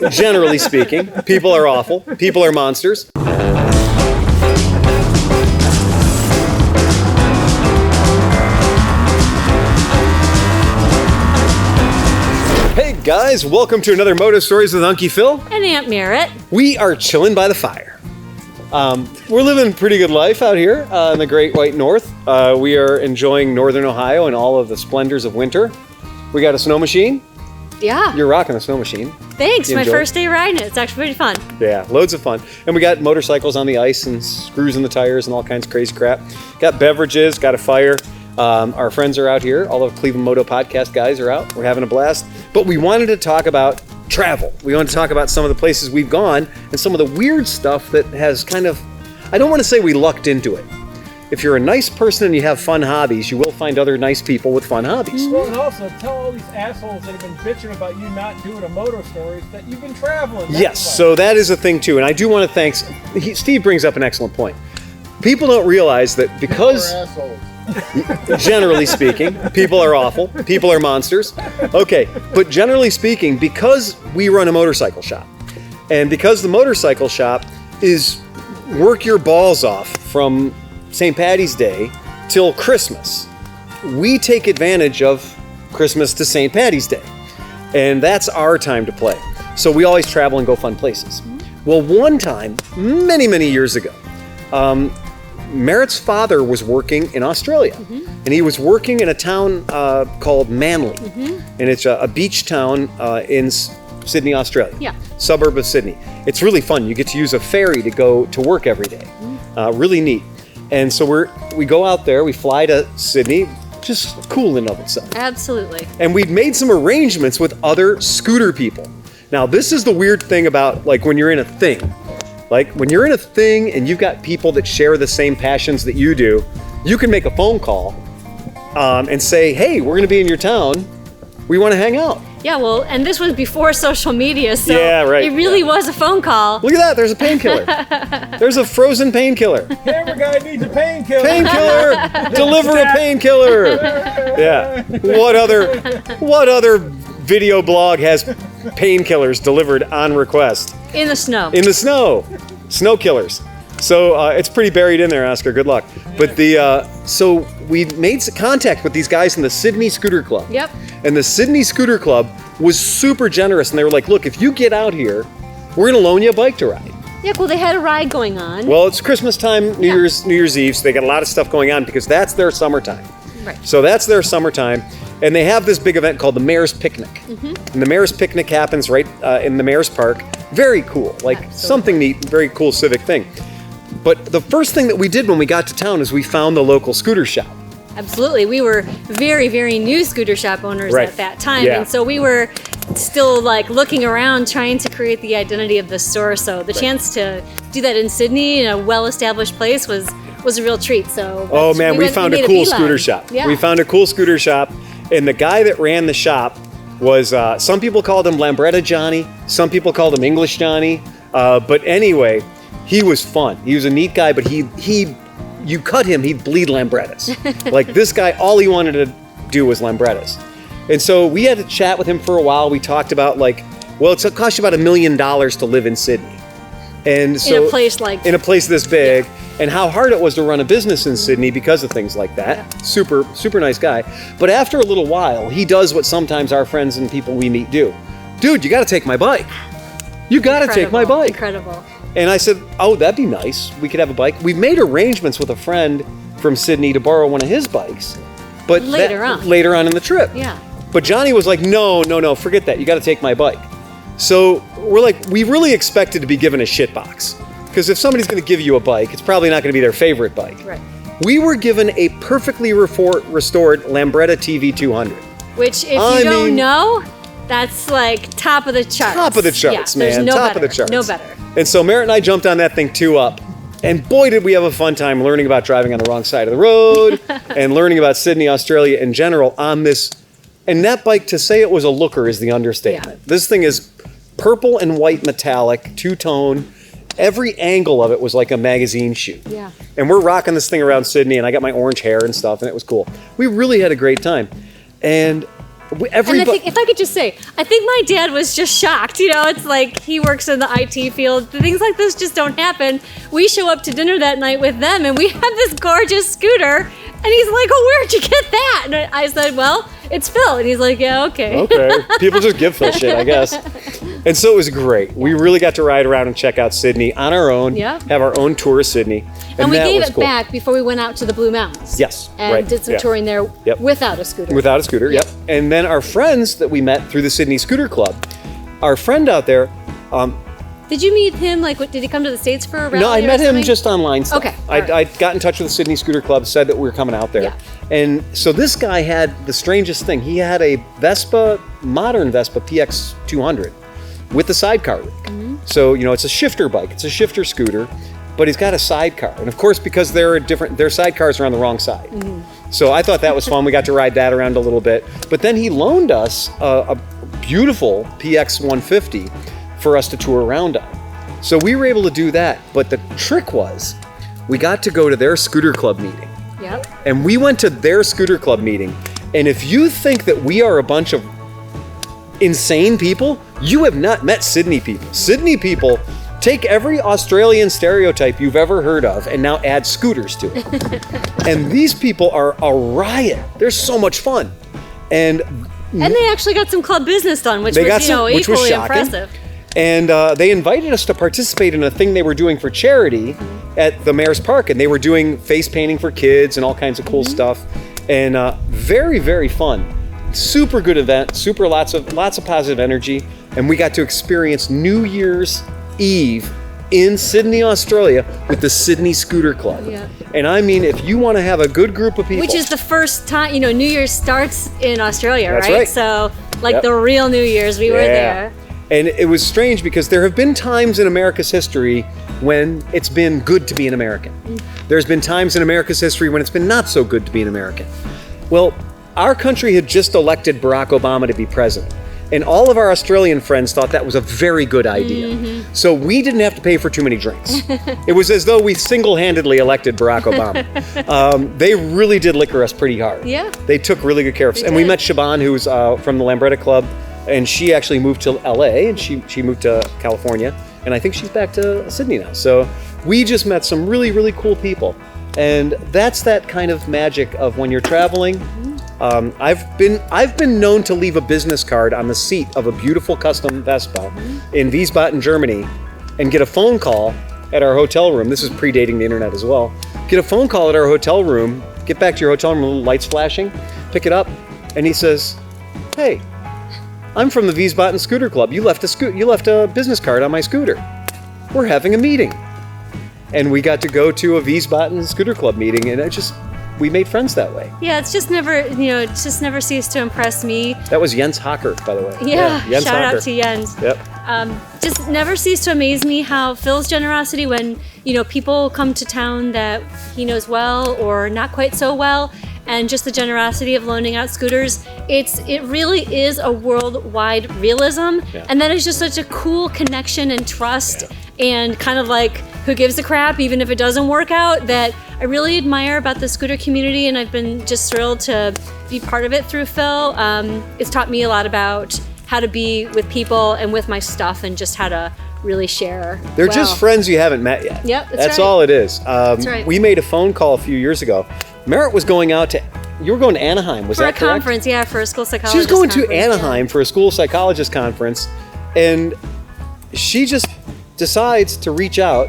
Generally speaking, people are awful. People are monsters. Hey guys, welcome to another Moto Stories with Unkie Phil. And Aunt Merritt. We are chilling by the fire. We're living a pretty good life out here in the Great White North. We are enjoying Northern Ohio and all of the splendors of winter. We got a snow machine. Yeah. You're rocking a snow machine. Thanks. You My enjoy first day riding it. It's actually pretty fun. Yeah, loads of fun. And we got motorcycles on the ice and screws in the tires and all kinds of crazy crap. Got beverages, got a fire. Our friends are out here. All of Cleveland Moto podcast guys are out. We're having a blast. But we wanted to talk about travel. We wanted to talk about some of the places we've gone and some of the weird stuff that has kind of, I don't want to say we lucked into it. If you're a nice person and you have fun hobbies, you will find other nice people with fun hobbies. Well, and also tell all these assholes that have been bitching about you not doing a Moto Stories that you've been traveling. Yes, so that is a thing too. And I do want to thank, Steve brings up an excellent point. People don't realize that because, generally speaking, people are awful, people are monsters. Okay, but generally speaking, because we run a motorcycle shop, and because the motorcycle shop is work your balls off from St. Patty's Day till Christmas, we take advantage of Christmas to St. Patty's Day. And that's our time to play. So we always travel and go fun places. Well, one time, many, many years ago, Merritt's father was working in Australia. And he was working in a town called Manly. And it's a beach town in Sydney, Australia. Yeah. Suburb of Sydney. It's really fun. You get to use a ferry to go to work every day. Really neat. And so we go out there, we fly to Sydney, just cool in and of itself. Absolutely. And we'd made some arrangements with other scooter people. Now, this is the weird thing about like when you're in a thing. Like when you're in a thing and you've got people that share the same passions that you do, you can make a phone call and say, hey, we're gonna be in your town. We wanna hang out. Yeah, well, and this was before social media, so Yeah, right. it really was a phone call. Look at that, there's a painkiller. There's a frozen painkiller. Camera guy needs a painkiller. Painkiller! Deliver a painkiller! Yeah. What other video blog has painkillers delivered on request? In the snow. In the snow. Snow killers. So it's pretty buried in there, Oscar. Good luck. But so we made contact with these guys in the Sydney Scooter Club. Yep. And the Sydney Scooter Club was super generous. And they were like, look, if you get out here, we're going to loan you a bike to ride. Yeah, well, they had a ride going on. Well, it's Christmas time, New Year's Eve, so they got a lot of stuff going on because that's their summertime. Right. So that's their summertime. And they have this big event called the Mayor's Picnic. And the Mayor's Picnic happens right in the Mayor's Park. Very cool, like something neat, very cool civic thing. But the first thing that we did when we got to town is we found the local scooter shop. Absolutely. We were very, very new scooter shop owners at that time. Yeah. And so we were still like looking around trying to create the identity of the store. So the chance to do that in Sydney in a well-established place was a real treat. So Oh man, we found a cool scooter shop. Yeah. We found a cool scooter shop, and the guy that ran the shop was, some people called him Lambretta Johnny, some people called him English Johnny, but anyway, he was fun. He was a neat guy, but you cut him, he'd bleed Lambrettas. Like this guy, all he wanted to do was Lambrettas. And so we had to chat with him for a while. We talked about like, well, it costs you about $1 million to live in Sydney. And so in a place this big, and how hard it was to run a business in Sydney because of things like that. Yeah. Super, super nice guy. But after a little while, he does what sometimes our friends and people we meet do. Dude, you gotta take my bike. You gotta take my bike. Incredible. And I said, oh, that'd be nice. We could have a bike. We've made arrangements with a friend from Sydney to borrow one of his bikes. But later on in the trip. Yeah. But Johnny was like, no, forget that. You gotta take my bike. So we're like, we really expected to be given a shit box. Because if somebody's going to give you a bike, it's probably not going to be their favorite bike. Right. We were given a perfectly restored Lambretta TV200. Which, if you don't know, that's like top of the charts. Top of the charts, man. There's no top better. of the charts. No better. And so Merritt and I jumped on that thing 2-up. And boy, did we have a fun time learning about driving on the wrong side of the road and learning about Sydney, Australia in general on this. And that bike, to say it was a looker is the understatement. Yeah. This thing is purple and white metallic, two-tone. Every angle of it was like a magazine shoot. Yeah. And we're rocking this thing around Sydney, and I got my orange hair and stuff, and it was cool. We really had a great time. And And I think, if I could just say, I think my dad was just shocked. You know, it's like he works in the IT field. Things like this just don't happen. We show up to dinner that night with them, and we have this gorgeous scooter. And he's like, "Oh, where'd you get that?" And I said, "Well, it's Phil." And he's like, "Yeah, okay." Okay. People just give Phil shit, I guess. And so it was great. We really got to ride around and check out Sydney on our own. Yeah. Have our own tour of Sydney. And we that gave was it cool. back before we went out to the Blue Mountains. Yes, And right, did some yeah. touring there Yep. without a scooter. Without a scooter, yep. And then our friends that we met through the Sydney Scooter Club, our friend out there, Did you meet him? Like, did he come to the States for a rally? no, I or met him something? just online stuff. Okay, I got in touch with the Sydney Scooter Club, said that we were coming out there. Yeah. And so this guy had the strangest thing. He had a modern Vespa PX 200 with the sidecar rig. Mm-hmm. So, you know, it's a shifter bike. It's a shifter scooter, but he's got a sidecar. And of course, because their sidecars are on the wrong side. Mm-hmm. So I thought that was fun. We got to ride that around a little bit. But then he loaned us a beautiful PX 150 for us to tour around on. So we were able to do that. But the trick was, we got to go to their scooter club meeting. Yep. And we went to their scooter club meeting. And if you think that we are a bunch of insane people, you have not met Sydney people. Sydney people take every Australian stereotype you've ever heard of and now add scooters to it. And these people are a riot. They're so much fun. And they actually got some club business done, which was, which was equally shocking. impressive. And they invited us to participate in a thing they were doing for charity at the Mayor's Park. And they were doing face painting for kids and all kinds of cool stuff. And very, very fun. Super good event, lots of positive energy. And we got to experience New Year's Eve in Sydney, Australia with the Sydney Scooter Club. Yeah. And I mean, if you want to have a good group of people. Which is the first time, New Year's starts in Australia, That's right? right. So, like Yep. the real New Year's, we were there. And it was strange because there have been times in America's history when it's been good to be an American. There's been times in America's history when it's been not so good to be an American. Well, our country had just elected Barack Obama to be president. And all of our Australian friends thought that was a very good idea. So we didn't have to pay for too many drinks. It was as though we single-handedly elected Barack Obama. They really did liquor us pretty hard. Yeah. They took really good care of us. They And we did. met Siobhan, who's from the Lambretta Club, and she actually moved to LA, and she moved to California, and I think she's back to Sydney now. So we just met some really, really cool people. And that's that kind of magic of when you're traveling. I've been known to leave a business card on the seat of a beautiful custom Vespa in Wiesbaden, Germany, and get a phone call at our hotel room. This is predating the internet as well. Get a phone call at our hotel room, get back to your hotel room, little lights flashing, pick it up, and he says, "Hey, I'm from the Wiesbaden Scooter Club. You left a business card on my scooter. We're having a meeting." And we got to go to a Wiesbaden Scooter Club meeting, and we made friends that way. Yeah, it's just never ceased to impress me. That was Jens Hocker, by the way. Yeah, Jens shout Hocker. out to Jens. Yep. Just never ceased to amaze me how Phil's generosity when, people come to town that he knows well or not quite so well, and just the generosity of loaning out scooters. It really is a worldwide realism, Yeah. and that is just such a cool connection and trust, and kind of like, who gives a crap even if it doesn't work out, that I really admire about the scooter community, and I've been just thrilled to be part of it through Phil. It's taught me a lot about how to be with people and with my stuff, and just how to really share. They're just friends you haven't met yet. Yep, that's That's right. all it is. That's right. We made a phone call a few years ago. Merritt was going out to, you were going to Anaheim, was For a that correct? conference, yeah, for a school psychologist She was going to conference, Anaheim for a school psychologist conference, and she just decides to reach out.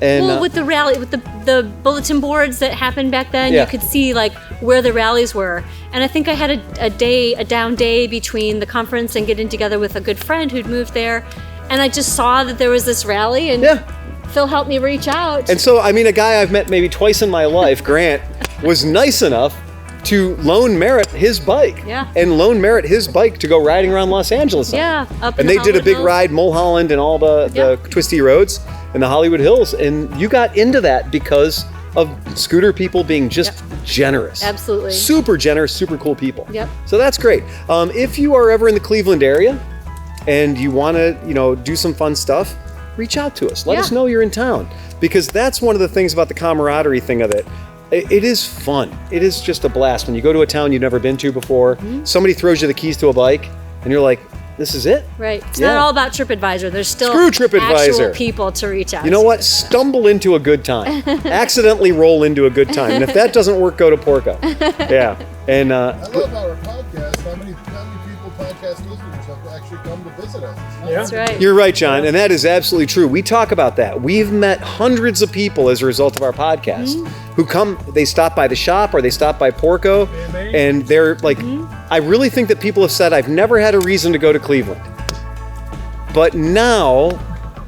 And Well, with the rally, with the bulletin boards that happened back then, Yeah. you could see like where the rallies were. And I think I had a down day between the conference and getting together with a good friend who'd moved there. And I just saw that there was this rally, and Yeah. Phil helped me reach out. And so, I mean, a guy I've met maybe twice in my life, Grant, was nice enough to loan Merritt his bike. Yeah. And loan Merritt his bike to go riding around Los Angeles on. Yeah, up in And the they did a Hollywood big Hills. ride, Mulholland and all the Yep. twisty roads in the Hollywood Hills. And you got into that because of scooter people being just generous. Absolutely. Super generous, super cool people. Yep. So that's great. If you are ever in the Cleveland area and you want to, do some fun stuff, reach out to us. Let Yeah. us know you're in town, because that's one of the things about the camaraderie thing of it. It is fun. It is just a blast when you go to a town you've never been to before. Somebody throws you the keys to a bike, and you're like, "This is it." Right. It's not all about TripAdvisor. There's still Screw TripAdvisor. actual people to reach out. You know what? Stumble into a good time. Accidentally roll into a good time, and if that doesn't work, go to Porco. Yeah. And I love our podcast. How many people, podcast listeners, have to actually come to visit us? That's right. You're right, John, and that is absolutely true. We talk about that. We've met hundreds of people as a result of our podcast who come, they stop by the shop or they stop by Porco, and they're like, I really think that people have said, I've never had a reason to go to Cleveland. But now,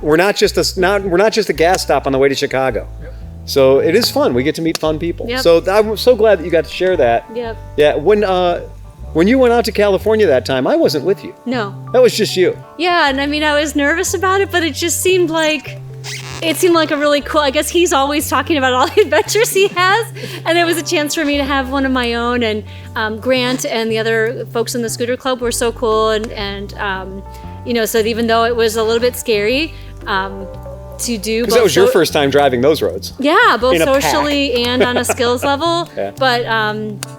we're not just a gas stop on the way to Chicago. So it is fun. We get to meet fun people. Yep. So I'm so glad that you got to share that. Yep. Yeah, when you went out to California that time, I wasn't with you. No. That was just you. Yeah, and I mean, I was nervous about it, but it just seemed like a really cool, I guess he's always talking about all the adventures he has, and it was a chance for me to have one of my own, and Grant and the other folks in the scooter club were so cool, and so even though it was a little bit scary, to do. Because that was your first time driving those roads. Yeah, both In a socially pack. and on a skills level. Yeah. But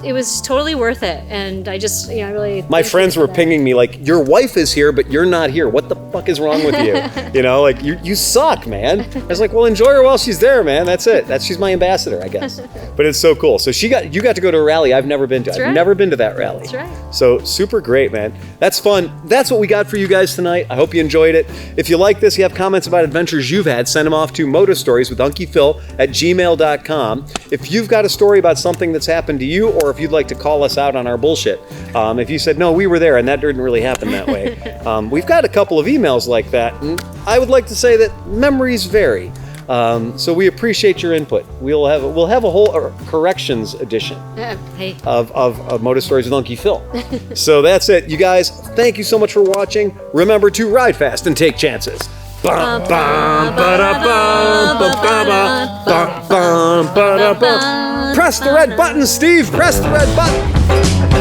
it was totally worth it, and I just, really. My friends were pinging me like, "Your wife is here, but you're not here. What the fuck is wrong with you? Like you suck, man." I was like, "Well, enjoy her while she's there, man. That's it. She's my ambassador, I guess." But it's so cool. So you got to go to a rally I've never been to. That's right. I've never been to that rally. That's right. So super great, man. That's fun. That's what we got for you guys tonight. I hope you enjoyed it. If you like this, you have comments about adventures you've had, send them off to Moto Stories with Unkie Phil at gmail.com. If you've got a story about something that's happened to you, or if you'd like to call us out on our bullshit, if you said, "No, we were there and that didn't really happen that way," we've got a couple of emails like that, and I would like to say that memories vary. So we appreciate your input. We'll have a whole corrections edition Hey. of Moto Stories with Unkie Phil. So that's it, you guys. Thank you so much for watching. Remember to ride fast and take chances. Press the red button, Steve. Press the red button.